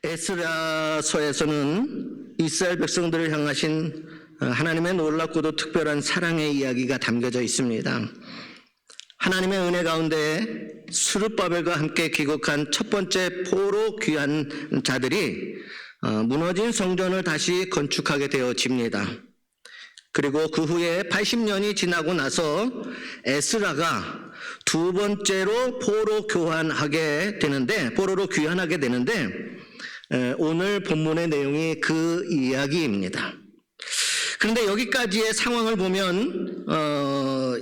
에스라서에서는 이스라엘 백성들을 향하신 하나님의 놀랍고도 특별한 사랑의 이야기가 담겨져 있습니다. 하나님의 은혜 가운데 스룹바벨과 함께 귀국한 첫 번째 포로 귀한 자들이 무너진 성전을 다시 건축하게 되어집니다. 그리고 그 후에 80년이 지나고 나서 에스라가 두 번째로 포로로 귀환하게 되는데 오늘 본문의 내용이 그 이야기입니다. 그런데 여기까지의 상황을 보면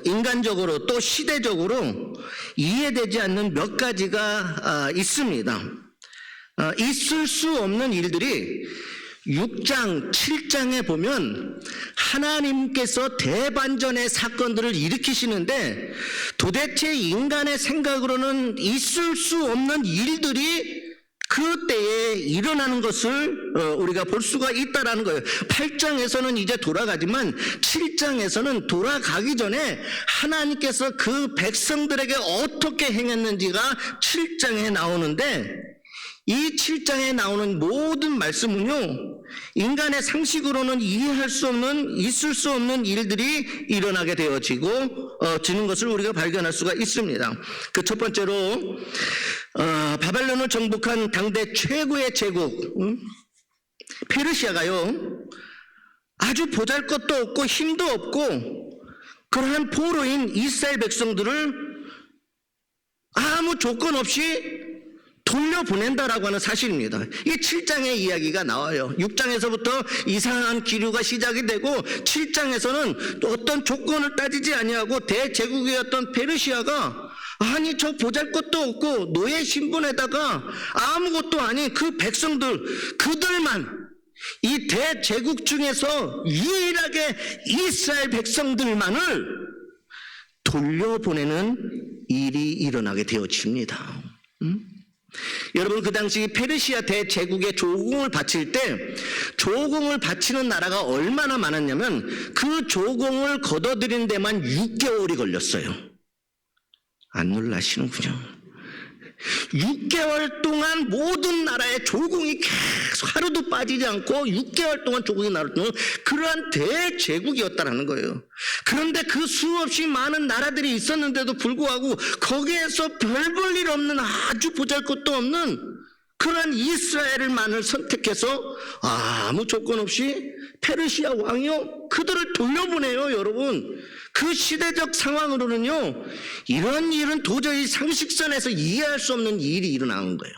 인간적으로 또 시대적으로 이해되지 않는 몇 가지가 있습니다. 있을 수 없는 일들이 6장, 7장에 보면 하나님께서 대반전의 사건들을 일으키시는데 도대체 인간의 생각으로는 있을 수 없는 일들이 그때에 일어나는 것을 우리가 볼 수가 있다라는 거예요. 8장에서는 이제 돌아가지만 7장에서는 돌아가기 전에 하나님께서 그 백성들에게 어떻게 행했는지가 7장에 나오는데 이 7장에 나오는 모든 말씀은요, 인간의 상식으로는 이해할 수 없는, 있을 수 없는 일들이 일어나게 지는 것을 우리가 발견할 수가 있습니다. 그 첫 번째로 바벨론을 정복한 당대 최고의 제국 페르시아가요, 아주 보잘것도 없고 힘도 없고 그러한 포로인 이스라엘 백성들을 아무 조건 없이 돌려보낸다라고 하는 사실입니다. 이 7장의 이야기가 나와요. 6장에서부터 이상한 기류가 시작이 되고 7장에서는 또 어떤 조건을 따지지 아니하고 대제국이었던 페르시아가 아니 저 보잘것도 없고 노예 신분에다가 아무것도 아닌 그 백성들 그들만 이 대제국 중에서 유일하게 이스라엘 백성들만을 돌려보내는 일이 일어나게 되어집니다. 여러분, 그 당시 페르시아 대제국에 조공을 바칠 때 조공을 바치는 나라가 얼마나 많았냐면 그 조공을 걷어들이는 데만 6개월이 걸렸어요. 안 놀라시는군요. 6개월 동안 모든 나라의 조공이 계속 하루도 빠지지 않고 6개월 동안 조공이 나왔던 그러한 대제국이었다라는 거예요. 그런데 그 수없이 많은 나라들이 있었는데도 불구하고 거기에서 별 볼 일 없는 아주 보잘것도 없는 그러한 이스라엘만을 선택해서 아무 조건 없이 페르시아 왕이요 그들을 돌려보내요. 여러분, 그 시대적 상황으로는요 이런 일은 도저히 상식선에서 이해할 수 없는 일이 일어나는 거예요.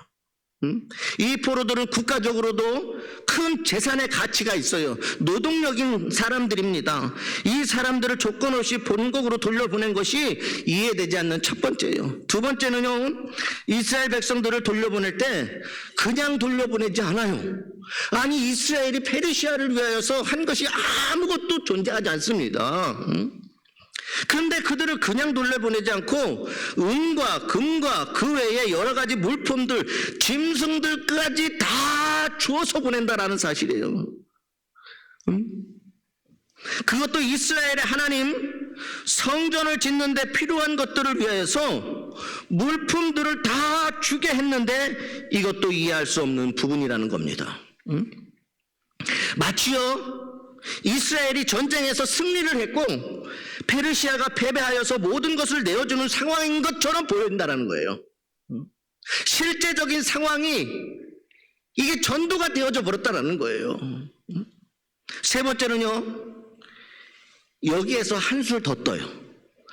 이 포로들은 국가적으로도 큰 재산의 가치가 있어요. 노동력인 사람들입니다. 이 사람들을 조건 없이 본국으로 돌려보낸 것이 이해되지 않는 첫 번째예요. 두 번째는요, 이스라엘 백성들을 돌려보낼 때 그냥 돌려보내지 않아요. 아니, 이스라엘이 페르시아를 위하여서 한 것이 아무것도 존재하지 않습니다. 그런데 그들을 그냥 돌려보내지 않고 은과 금과 그 외에 여러 가지 물품들, 짐승들까지 다 주어서 보낸다라는 사실이에요. 그것도 이스라엘의 하나님 성전을 짓는데 필요한 것들을 위하여서 물품들을 다 주게 했는데 이것도 이해할 수 없는 부분이라는 겁니다. 마치요 이스라엘이 전쟁에서 승리를 했고 페르시아가 패배하여서 모든 것을 내어주는 상황인 것처럼 보인다는 거예요. 실제적인 상황이 이게 전도가 되어져 버렸다는 거예요. 세 번째는요, 여기에서 한술 더 떠요.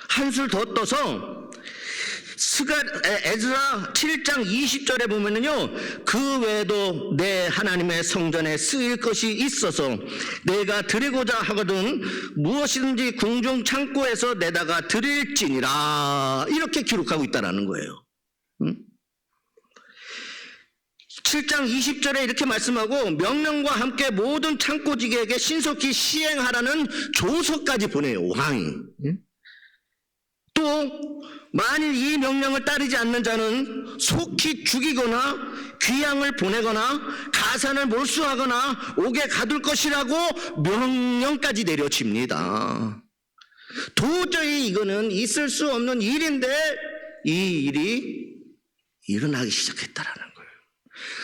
한술 더 떠서 에스라 7장 20절에 보면은요, 그 외에도 내 하나님의 성전에 쓰일 것이 있어서 내가 드리고자 하거든 무엇이든지 궁중 창고에서 내다가 드릴지니라, 이렇게 기록하고 있다라는 거예요. 7장 20절에 이렇게 말씀하고 명령과 함께 모든 창고지기에게 신속히 시행하라는 조서까지 보내요, 왕이. 또 만일 이 명령을 따르지 않는 자는 속히 죽이거나 귀양을 보내거나 가산을 몰수하거나 옥에 가둘 것이라고 명령까지 내려집니다. 도저히 이거는 있을 수 없는 일인데 이 일이 일어나기 시작했다라는 거예요.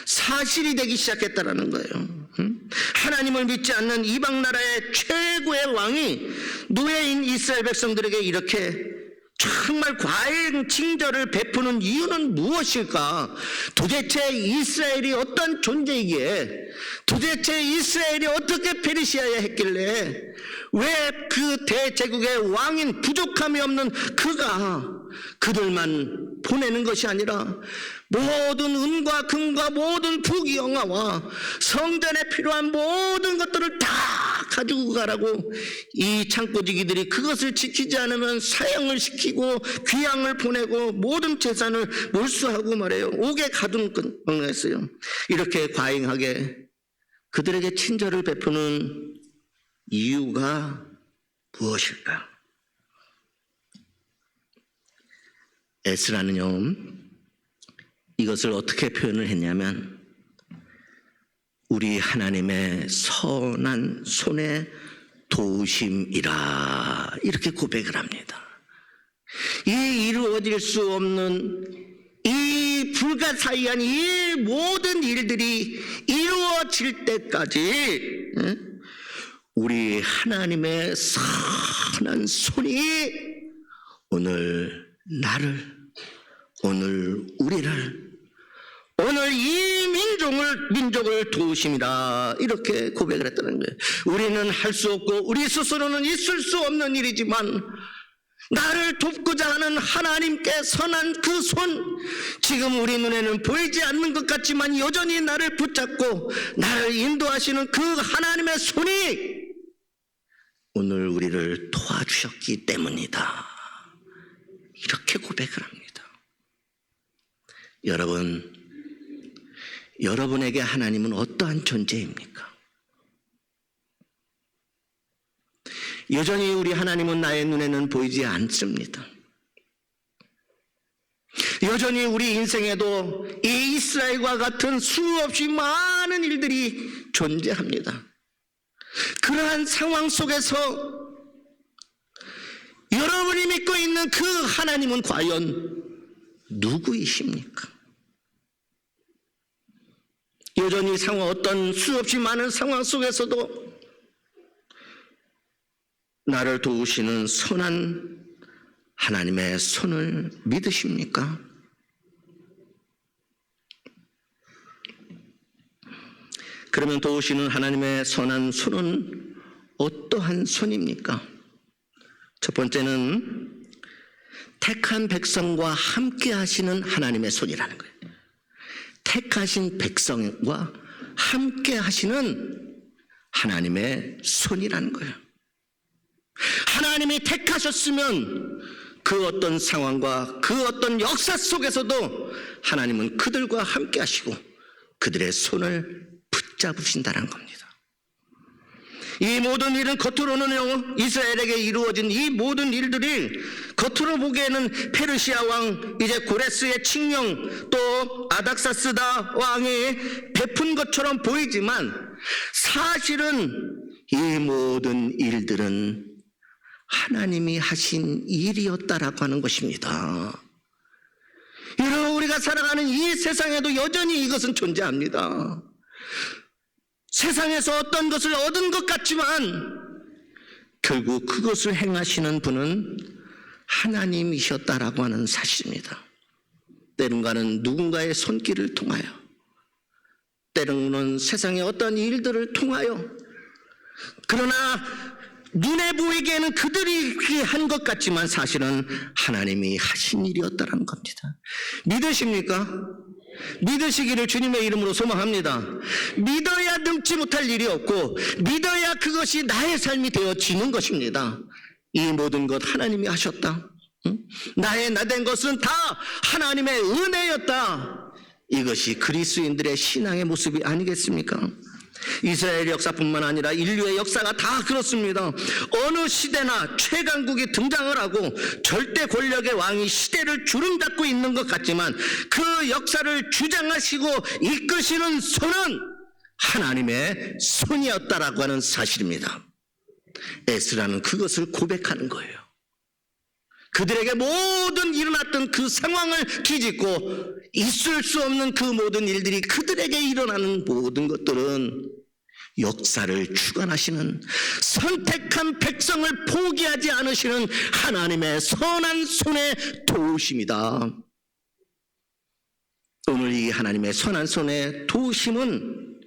사실이 되기 시작했다라는 거예요. 하나님을 믿지 않는 이방 나라의 최고의 왕이 노예인 이스라엘 백성들에게 이렇게 정말 과잉 징조를 베푸는 이유는 무엇일까? 도대체 이스라엘이 어떤 존재이기에, 도대체 이스라엘이 어떻게 페르시아에 했길래 왜 그 대제국의 왕인 부족함이 없는 그가 그들만 보내는 것이 아니라 모든 은과 금과 모든 부귀영화와 성전에 필요한 모든 것들을 다 가지고 가라고 이 창고지기들이 그것을 지키지 않으면 사형을 시키고 귀양을 보내고 모든 재산을 몰수하고 말해요. 옥에 가둔 했어요. 이렇게 과잉하게 그들에게 친절을 베푸는 이유가 무엇일까? 에스라는요, 이것을 어떻게 표현을 했냐면 우리 하나님의 선한 손의 도우심이라 이렇게 고백을 합니다. 이 이루어질 수 없는 이 불가사의한 이 모든 일들이 이루어질 때까지 우리 하나님의 선한 손이 오늘 나를, 오늘 우리를, 오늘 이 민족을 도우심이라 이렇게 고백을 했다는 거예요. 우리는 할 수 없고 우리 스스로는 있을 수 없는 일이지만 나를 돕고자 하는 하나님께 선한 그 손, 지금 우리 눈에는 보이지 않는 것 같지만 여전히 나를 붙잡고 나를 인도하시는 그 하나님의 손이 오늘 우리를 도와주셨기 때문이다. 이렇게 고백을 합니다. 여러분, 여러분에게 하나님은 어떠한 존재입니까? 여전히 우리 하나님은 나의 눈에는 보이지 않습니다. 여전히 우리 인생에도 이 이스라엘과 같은 수없이 많은 일들이 존재합니다. 그러한 상황 속에서 여러분이 믿고 있는 그 하나님은 과연 누구이십니까? 여전히 어떤 수없이 많은 상황 속에서도 나를 도우시는 선한 하나님의 손을 믿으십니까? 그러면 도우시는 하나님의 선한 손은 어떠한 손입니까? 첫 번째는 택한 백성과 함께 하시는 하나님의 손이라는 거예요. 택하신 백성과 함께 하시는 하나님의 손이라는 거예요. 하나님이 택하셨으면 그 어떤 상황과 그 어떤 역사 속에서도 하나님은 그들과 함께 하시고 그들의 손을 붙잡으신다는 겁니다. 이 모든 일은 겉으로는요, 이스라엘에게 이루어진 이 모든 일들이 겉으로 보기에는 페르시아 왕 이제 고레스의 칙령 또 아닥사스다 왕이 베푼 것처럼 보이지만 사실은 이 모든 일들은 하나님이 하신 일이었다라고 하는 것입니다. 여러분, 우리가 살아가는 이 세상에도 여전히 이것은 존재합니다. 세상에서 어떤 것을 얻은 것 같지만 결국 그것을 행하시는 분은 하나님이셨다라고 하는 사실입니다. 때론가는 누군가의 손길을 통하여, 때로는 세상의 어떤 일들을 통하여, 그러나 눈에 보이기에는 그들이 한 것 같지만 사실은 하나님이 하신 일이었다는 겁니다. 믿으십니까? 믿으시기를 주님의 이름으로 소망합니다. 믿어야 능치 못할 일이 없고 믿어야 그것이 나의 삶이 되어지는 것입니다. 이 모든 것 하나님이 하셨다. 나의 나된 것은 다 하나님의 은혜였다. 이것이 그리스도인들의 신앙의 모습이 아니겠습니까? 이스라엘 역사뿐만 아니라 인류의 역사가 다 그렇습니다. 어느 시대나 최강국이 등장을 하고 절대 권력의 왕이 시대를 주름잡고 있는 것 같지만 그 역사를 주장하시고 이끄시는 손은 하나님의 손이었다라고 하는 사실입니다. 에스라는 그것을 고백하는 거예요. 그들에게 모든 일어났던 그 상황을 뒤집고 있을 수 없는 그 모든 일들이 그들에게 일어나는 모든 것들은 역사를 주관하시는 선택한 백성을 포기하지 않으시는 하나님의 선한 손의 도우심이다. 오늘 이 하나님의 선한 손의 도우심은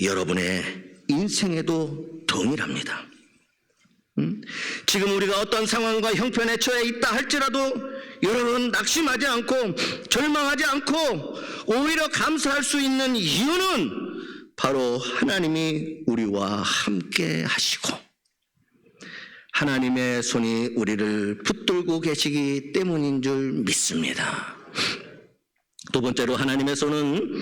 여러분의 인생에도 동일합니다. 지금 우리가 어떤 상황과 형편에 처해 있다 할지라도 여러분 낙심하지 않고 절망하지 않고 오히려 감사할 수 있는 이유는 바로 하나님이 우리와 함께 하시고 하나님의 손이 우리를 붙들고 계시기 때문인 줄 믿습니다. 두 번째로 하나님의 손은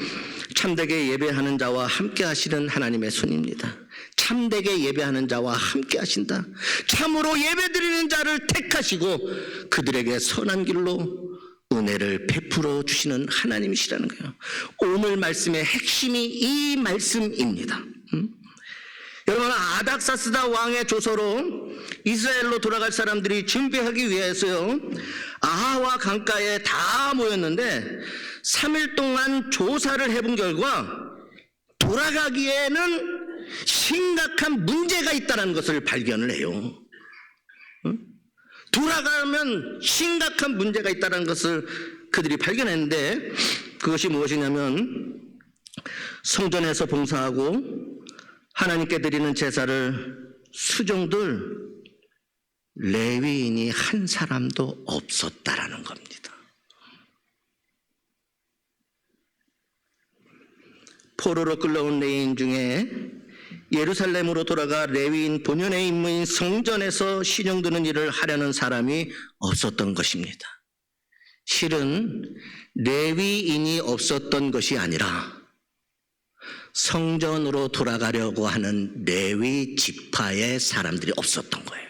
참되게 예배하는 자와 함께 하시는 하나님의 손입니다. 참되게 예배하는 자와 함께 하신다. 참으로 예배드리는 자를 택하시고 그들에게 선한 길로 은혜를 베풀어 주시는 하나님이시라는 거예요. 오늘 말씀의 핵심이 이 말씀입니다. 여러분, 아닥사스다 왕의 조서로 이스라엘로 돌아갈 사람들이 준비하기 위해서요, 아하와 강가에 다 모였는데 3일 동안 조사를 해본 결과 돌아가기에는 심각한 문제가 있다는 것을 발견을 해요. 돌아가면 심각한 문제가 있다는 것을 그들이 발견했는데 그것이 무엇이냐면 성전에서 봉사하고 하나님께 드리는 제사를 수종들 레위인이 한 사람도 없었다라는 겁니다. 포로로 끌려온 레위인 중에 예루살렘으로 돌아가 레위인 본연의 임무인 성전에서 시종드는 일을 하려는 사람이 없었던 것입니다. 실은 레위인이 없었던 것이 아니라 성전으로 돌아가려고 하는 레위 지파의 사람들이 없었던 거예요.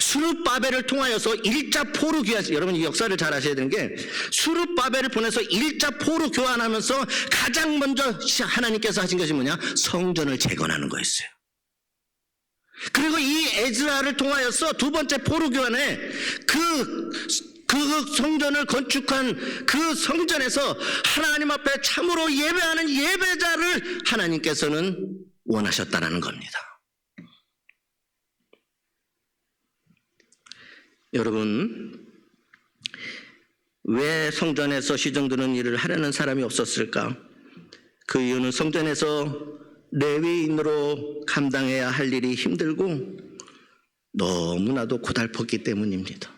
수르바벨을 통하여서 1차 포로 교환, 여러분 이 역사를 잘 아셔야 되는 게 수르바벨을 보내서 1차 포로 교환하면서 가장 먼저 하나님께서 하신 것이 뭐냐? 성전을 재건하는 거였어요. 그리고 이 에즈라를 통하여서 두 번째 포로 교환에 그 성전을 건축한 그 성전에서 하나님 앞에 참으로 예배하는 예배자를 하나님께서는 원하셨다는 겁니다. 여러분, 왜 성전에서 시종드는 일을 하려는 사람이 없었을까? 그 이유는 성전에서 레위인으로 감당해야 할 일이 힘들고 너무나도 고달팠기 때문입니다.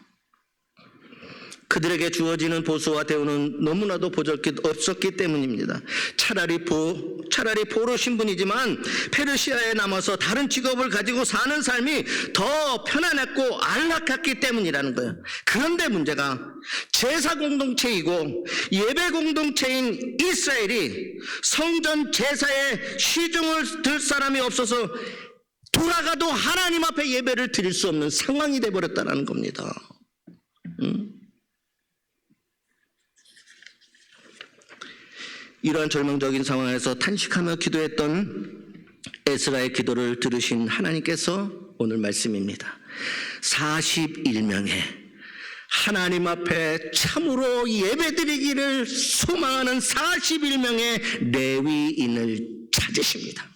그들에게 주어지는 보수와 대우는 너무나도 보잘것 없었기 때문입니다. 차라리 포로 신분이지만 페르시아에 남아서 다른 직업을 가지고 사는 삶이 더 편안했고 안락했기 때문이라는 거예요. 그런데 문제가 제사 공동체이고 예배 공동체인 이스라엘이 성전 제사에 시중을 들 사람이 없어서 돌아가도 하나님 앞에 예배를 드릴 수 없는 상황이 되어버렸다는 겁니다. 이러한 절망적인 상황에서 탄식하며 기도했던 에스라의 기도를 들으신 하나님께서 오늘 말씀입니다. 41명의 하나님 앞에 참으로 예배드리기를 소망하는 41명의 레위인을 찾으십니다.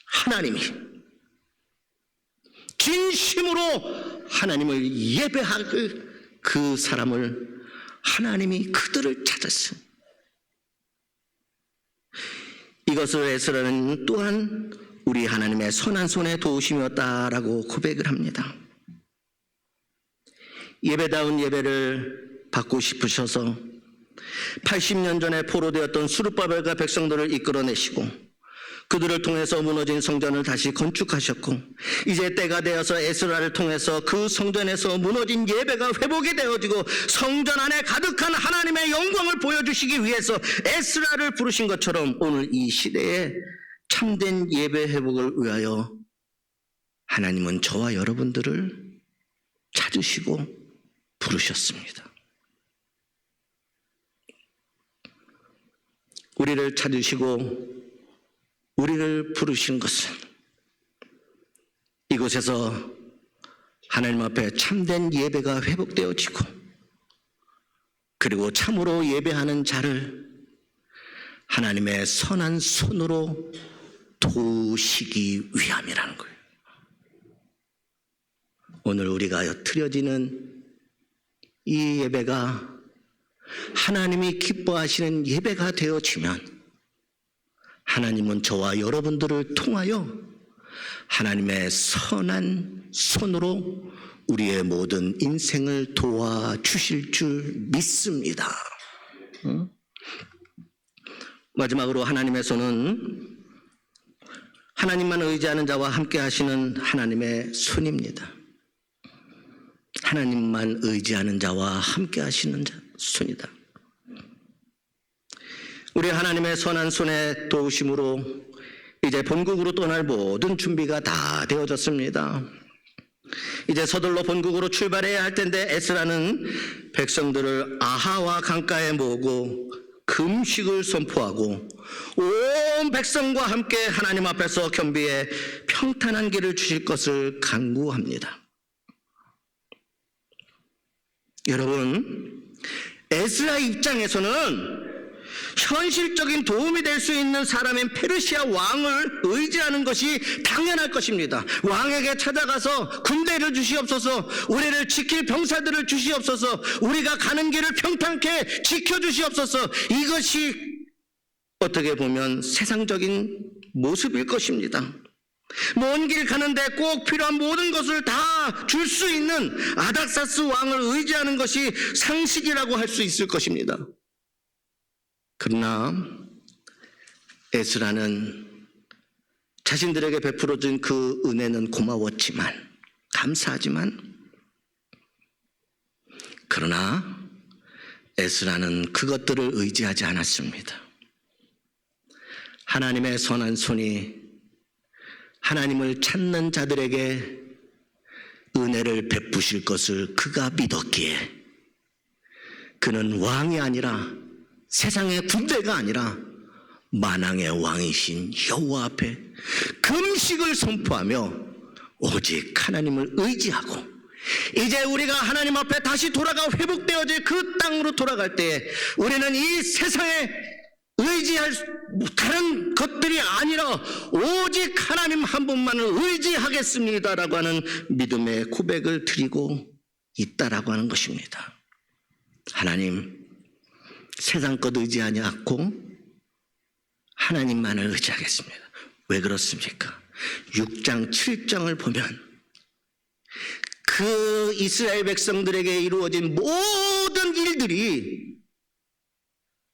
하나님이 진심으로 하나님을 예배할 그 사람을 하나님이 그들을 찾았어요. 이것을 에스라는 또한 우리 하나님의 선한 손의 도우심이었다라고 고백을 합니다. 예배다운 예배를 받고 싶으셔서 80년 전에 포로되었던 수르바벨과 백성들을 이끌어내시고 그들을 통해서 무너진 성전을 다시 건축하셨고 이제 때가 되어서 에스라를 통해서 그 성전에서 무너진 예배가 회복이 되어지고 성전 안에 가득한 하나님의 영광을 보여주시기 위해서 에스라를 부르신 것처럼 오늘 이 시대에 참된 예배 회복을 위하여 하나님은 저와 여러분들을 찾으시고 부르셨습니다. 우리를 찾으시고 우리를 부르신 것은 이곳에서 하나님 앞에 참된 예배가 회복되어지고, 그리고 참으로 예배하는 자를 하나님의 선한 손으로 도우시기 위함이라는 거예요. 오늘 우리가 드려지는 이 예배가 하나님이 기뻐하시는 예배가 되어지면 하나님은 저와 여러분들을 통하여 하나님의 선한 손으로 우리의 모든 인생을 도와주실 줄 믿습니다. 마지막으로 하나님의 손은 하나님만 의지하는 자와 함께 하시는 하나님의 손입니다. 하나님만 의지하는 자와 함께 하시는 손이다. 우리 하나님의 선한 손의 도우심으로 이제 본국으로 떠날 모든 준비가 다 되어졌습니다. 이제 서둘러 본국으로 출발해야 할 텐데 에스라는 백성들을 아하와 강가에 모으고 금식을 선포하고 온 백성과 함께 하나님 앞에서 겸비해 평탄한 길을 주실 것을 간구합니다. 여러분, 에스라 입장에서는 현실적인 도움이 될 수 있는 사람인 페르시아 왕을 의지하는 것이 당연할 것입니다. 왕에게 찾아가서 군대를 주시옵소서, 우리를 지킬 병사들을 주시옵소서, 우리가 가는 길을 평탄케 지켜주시옵소서, 이것이 어떻게 보면 세상적인 모습일 것입니다. 먼 길 가는데 꼭 필요한 모든 것을 다 줄 수 있는 아닥사스 왕을 의지하는 것이 상식이라고 할 수 있을 것입니다. 그러나 에스라는 자신들에게 베풀어진 그 은혜는 고마웠지만, 감사하지만, 그러나 에스라는 그것들을 의지하지 않았습니다. 하나님의 선한 손이 하나님을 찾는 자들에게 은혜를 베푸실 것을 그가 믿었기에 그는 왕이 아니라, 세상의 군대가 아니라 만왕의 왕이신 여호와 앞에 금식을 선포하며 오직 하나님을 의지하고, 이제 우리가 하나님 앞에 다시 돌아가 회복되어질 그 땅으로 돌아갈 때에 우리는 이 세상에 의지할 다른 것들이 아니라 오직 하나님 한 분만을 의지하겠습니다라고 하는 믿음의 고백을 드리고 있다라고 하는 것입니다. 하나님, 세상 것 의지하지 않고 하나님만을 의지하겠습니다. 왜 그렇습니까? 6장 7장을 보면 그 이스라엘 백성들에게 이루어진 모든 일들이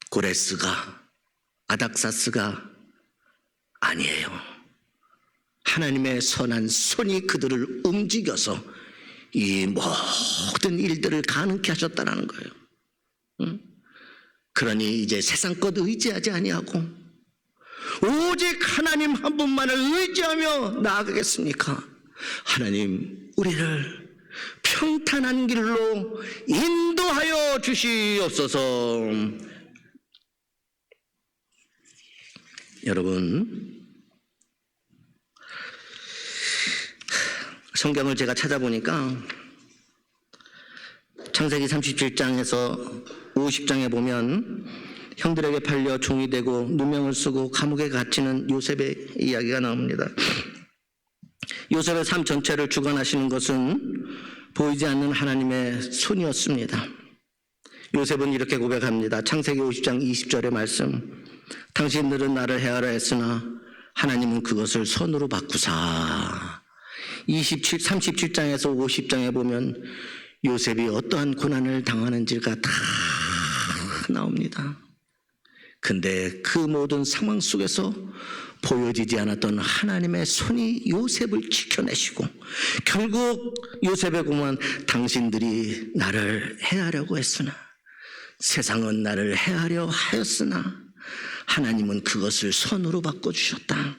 고레스가, 아닥사스가 아니에요. 하나님의 선한 손이 그들을 움직여서 이 모든 일들을 가능케 하셨다는 거예요. 그러니 이제 세상 것 의지하지 아니하고 오직 하나님 한 분만을 의지하며 나아가겠습니까? 하나님, 우리를 평탄한 길로 인도하여 주시옵소서. 여러분, 성경을 제가 찾아보니까 창세기 37장에서 50장에 보면 형들에게 팔려 종이 되고 누명을 쓰고 감옥에 갇히는 요셉의 이야기가 나옵니다. 요셉의 삶 전체를 주관하시는 것은 보이지 않는 하나님의 손이었습니다. 요셉은 이렇게 고백합니다. 창세기 50장 20절의 말씀. 당신들은 나를 해하려 했으나 하나님은 그것을 선으로 바꾸사. 37장에서 50장에 보면 요셉이 어떠한 고난을 당하는지가 다 나옵니다. 근데 그 모든 상황 속에서 보여지지 않았던 하나님의 손이 요셉을 지켜내시고, 결국 요셉의 고만, 당신들이 나를 해하려고 했으나, 세상은 나를 해하려 하였으나 하나님은 그것을 선으로 바꿔주셨다.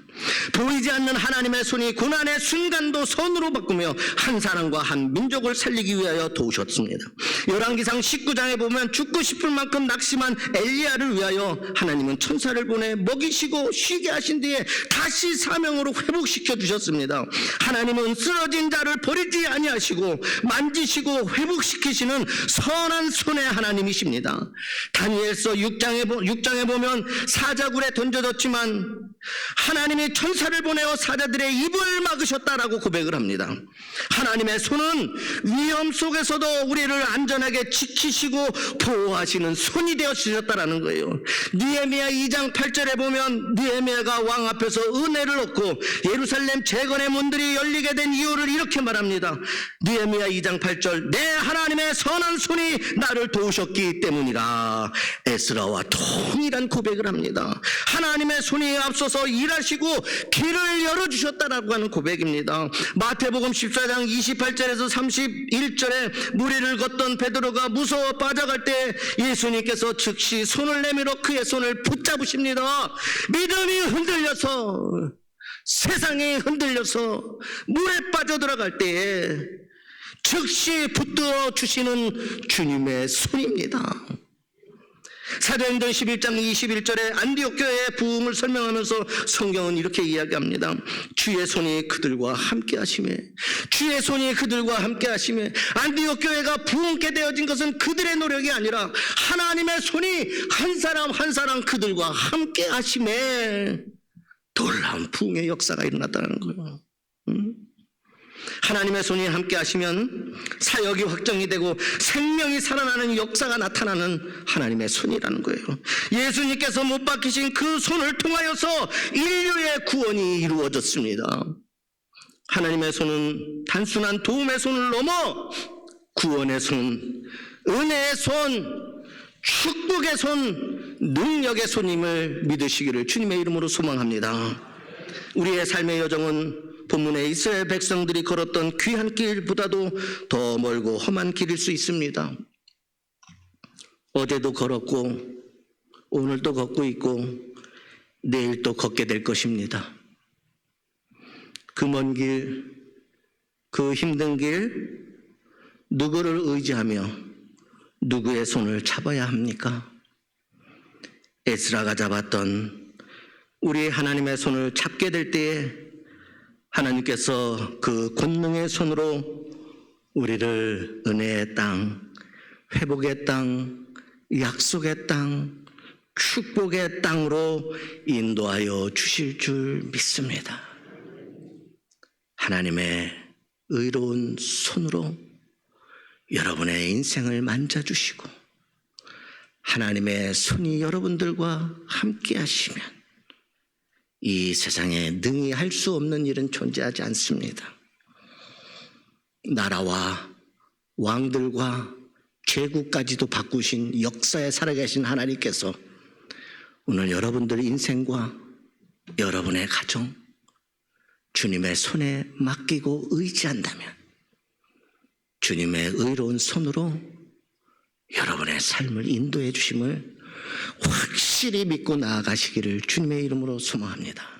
보이지 않는 하나님의 손이 고난의 순간도 선으로 바꾸며 한 사람과 한 민족을 살리기 위하여 도우셨습니다. 열왕기상 19장에 보면 죽고 싶을 만큼 낙심한 엘리야를 위하여 하나님은 천사를 보내 먹이시고 쉬게 하신 뒤에 다시 사명으로 회복시켜 주셨습니다. 하나님은 쓰러진 자를 버리지 아니하시고 만지시고 회복시키시는 선한 손의 하나님이십니다. 다니엘서 6장에 보면 사자굴에 던져졌지만 하나님이 천사를 보내어 사자들의 입을 막으셨다라고 고백을 합니다. 하나님의 손은 위험 속에서도 우리를 안전하게 지키시고 보호하시는 손이 되어주셨다라는 거예요. 느헤미야 2장 8절에 보면 느헤미야가 왕 앞에서 은혜를 얻고 예루살렘 재건의 문들이 열리게 된 이유를 이렇게 말합니다. 느헤미야 2장 8절, 내 하나님의 선한 손이 나를 도우셨기 때문이라. 에스라와 동일한 고백을 합니다. 하나님의 손이 앞서서 일하시고 길을 열어주셨다라고 하는 고백입니다. 마태복음 14장 28절에서 31절에 무리를 걷던 베드로가 무서워 빠져갈 때 예수님께서 즉시 손을 내밀어 그의 손을 붙잡으십니다. 믿음이 흔들려서, 세상이 흔들려서 물에 빠져들어갈 때에 즉시 붙들어 주시는 주님의 손입니다. 사도행전 11장 21절에 안디옥 교회의 부흥을 설명하면서 성경은 이렇게 이야기합니다. 주의 손이 그들과 함께 하시매, 주의 손이 그들과 함께 하시매. 안디옥 교회가 부흥케 되어진 것은 그들의 노력이 아니라 하나님의 손이 한 사람 한 사람 그들과 함께 하시매 놀라운 부흥의 역사가 일어났다는 거예요. 하나님의 손이 함께 하시면 사역이 확정이 되고 생명이 살아나는 역사가 나타나는 하나님의 손이라는 거예요. 예수님께서 못 박히신 그 손을 통하여서 인류의 구원이 이루어졌습니다. 하나님의 손은 단순한 도움의 손을 넘어 구원의 손, 은혜의 손, 축복의 손, 능력의 손임을 믿으시기를 주님의 이름으로 소망합니다. 우리의 삶의 여정은 본문에 이스라엘 백성들이 걸었던 귀한 길보다도 더 멀고 험한 길일 수 있습니다. 어제도 걸었고 오늘도 걷고 있고 내일 또 걷게 될 것입니다. 그 먼 길, 그 힘든 길, 누구를 의지하며 누구의 손을 잡아야 합니까? 에스라가 잡았던 우리 하나님의 손을 잡게 될 때에 하나님께서 그 권능의 손으로 우리를 은혜의 땅, 회복의 땅, 약속의 땅, 축복의 땅으로 인도하여 주실 줄 믿습니다. 하나님의 의로운 손으로 여러분의 인생을 만져주시고 하나님의 손이 여러분들과 함께 하시면 이 세상에 능히 할 수 없는 일은 존재하지 않습니다. 나라와 왕들과 제국까지도 바꾸신 역사에 살아계신 하나님께서 오늘 여러분들 인생과 여러분의 가정 주님의 손에 맡기고 의지한다면 주님의 의로운 손으로 여러분의 삶을 인도해 주심을 확실히 믿고 나아가시기를 주님의 이름으로 소망합니다.